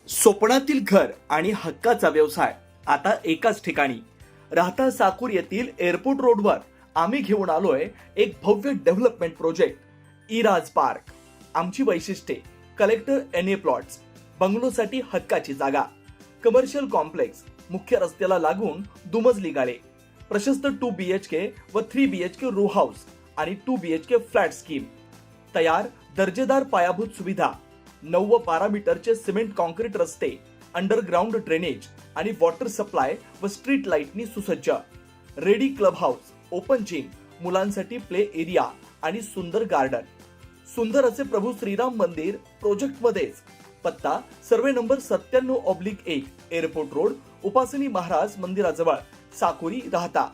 स्वप्नातील घर आणि हक्काचा व्यवसाय आता एकाच ठिकाणी. राहता साकूर येथील एअरपोर्ट रोडवर आम्ही घेऊन आलोय एक भव्य डेव्हलपमेंट प्रोजेक्ट इराज पार्क. आमची वैशिष्ट्ये: कलेक्टर एनए प्लॉट्स, बंगलोसाठी हक्काची जागा, कमर्शियल कॉम्प्लेक्स, मुख्य रस्त्याला लागून दुमजली गाळे, प्रशस्त 2 BHK व 3 BHK रो हाऊस आणि 2 BHK फ्लॅट स्कीम. तयार दर्जेदार पायाभूत सुविधा, 9 व 12 मीटरचे सिमेंट कॉन्क्रीट रस्ते, अंडरग्राउंड ड्रेनेज आणि वॉटर सप्लाय व स्ट्रीट लाईटनी सुसज्ज. Ready club house, open gym, मुलांसाठी प्ले एरिया आणि सुंदर गार्डन. सुंदर असे प्रभू श्रीराम मंदिर प्रोजेक्ट मध्येच. पत्ता: सर्वे नंबर 97/1, एअरपोर्ट रोड, उपासनी महाराज मंदिराजवळ, साकुरी, राहता.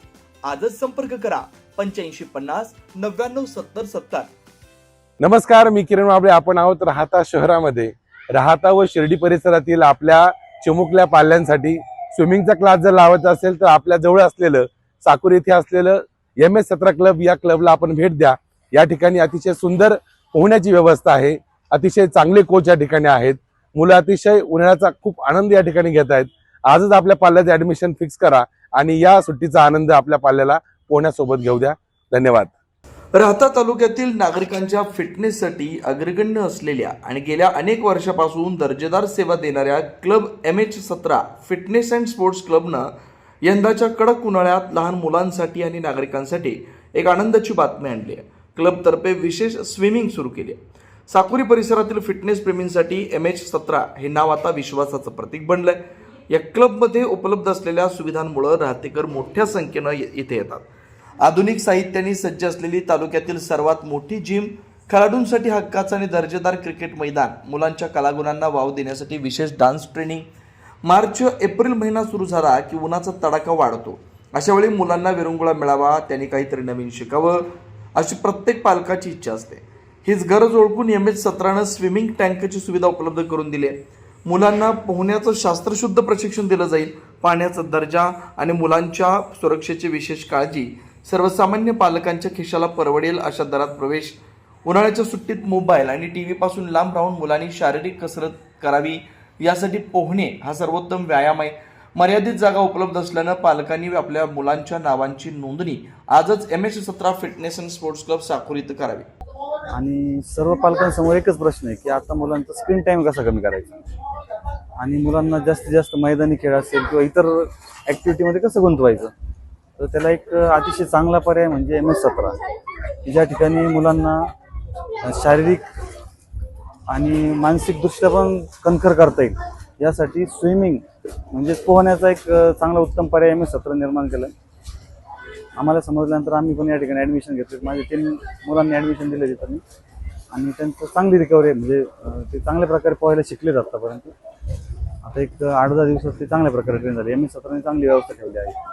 आजच संपर्क करा 8550 99 70 70. नमस्कार, मी किरण वाबळे. आपण आहोत राहता शहरामध्ये. राहता व शिर्डी परिसरातील आपल्या चिमुकल्या पाल्यांसाठी स्विमिंगचा क्लास जर लावायचा असेल तर आपल्या जवळ असलेलं साकुर येथे असलेलं MS17 क्लब या क्लबला आपण भेट द्या. या ठिकाणी अतिशय सुंदर पोहण्याची व्यवस्था आहे. अतिशय चांगले कोच या ठिकाणी आहेत. मुलं अतिशय उन्हाळ्याचा खूप आनंद या ठिकाणी घेत आहेत. आजच आपल्या पाल्याचं ऍडमिशन फिक्स करा आणि या सुट्टीचा आनंद आपल्या पाल्याला पोहण्यासोबत घेऊ द्या. धन्यवाद. राहता तालुक्यातील नागरिकांच्या फिटनेससाठी अग्रगण्य असलेल्या आणि गेल्या अनेक वर्षापासून दर्जेदार सेवा देणाऱ्या club MH17 fitness and sports क्लबनं यंदाच्या कडक उन्हाळ्यात लहान मुलांसाठी आणि नागरिकांसाठी एक आनंदाची बातमी आणली आहे. क्लबतर्फे विशेष स्विमिंग सुरू केली आहे. साकुरी परिसरातील फिटनेस प्रेमींसाठी MH17 हे नाव आता विश्वासाचं प्रतीक बनलंय. या क्लबमध्ये उपलब्ध असलेल्या सुविधांमुळे राहतेकर मोठ्या संख्येनं इथे येतात. आधुनिक साहित्याने सज्ज असलेली तालुक्यातील सर्वात मोठी जिम, खेळाडूंसाठी हक्काचं आणि दर्जेदार क्रिकेट मैदान, मुलांच्या कलागुणांना वाव देण्यासाठी विशेष डान्स ट्रेनिंग. मार्च-एप्रिल महिना सुरू झाला की उन्हाचा तडाखा वाढतो. अशा वेळी मुलांना विरंगुळा मिळावा, त्यांनी काहीतरी नवीन शिकावं अशी प्रत्येक पालकाची इच्छा असते. हीच गरज ओळखून MH17नं स्विमिंग टँकची सुविधा उपलब्ध करून दिली आहे. मुलांना पोहण्याचं शास्त्रशुद्ध प्रशिक्षण दिलं जाईल. पाण्याचा दर्जा आणि मुलांच्या सुरक्षेची विशेष काळजी. सर्वसामान्य पालकांच्या खिशाला परवडेल अशा दरात प्रवेश. उन्हाळ्याच्या सुट्टीत मोबाईल आणि TV पासून लांब राहून मुलांनी शारीरिक कसरत करावी यासाठी पोहणे हा सर्वोत्तम व्यायाम आहे. मर्यादित जागा उपलब्ध असल्यानं पालकांनी आपल्या मुलांच्या नावांची नोंदणी आजच MH17 fitness and sports club साकुर इथं करावी. आणि सर्व पालकांसमोर एकच प्रश्न आहे की आता मुलांचा स्क्रीन टाइम कसा कमी करायचा आणि मुलांना जास्तीत जास्त मैदानी खेळ असेल किंवा इतर ॲक्टिव्हिटीमध्ये कसं गुंतवायचं. तर त्याला एक अतिशय चांगला पर्याय म्हणजे MH17, की ज्या ठिकाणी मुलांना शारीरिक आणि मानसिकदृष्ट्या पण कणखर करता येईल. यासाठी स्विमिंग म्हणजे पोहण्याचा एक चांगला उत्तम पर्याय MH17 निर्माण केला. आम्हाला समजल्यानंतर आम्ही पण या ठिकाणी ॲडमिशन घेतलं. माझे 3 मुलांनी ॲडमिशन दिले तिथं आणि त्यांचं चांगली रिकव्हरी आहे. म्हणजे ते चांगल्या प्रकारे पोहायला शिकले आतापर्यंत. आता एक 8-10 दिवसात ते चांगल्या प्रकारे ट्रेन झाले. MH17ने चांगली व्यवस्था ठेवली आहे.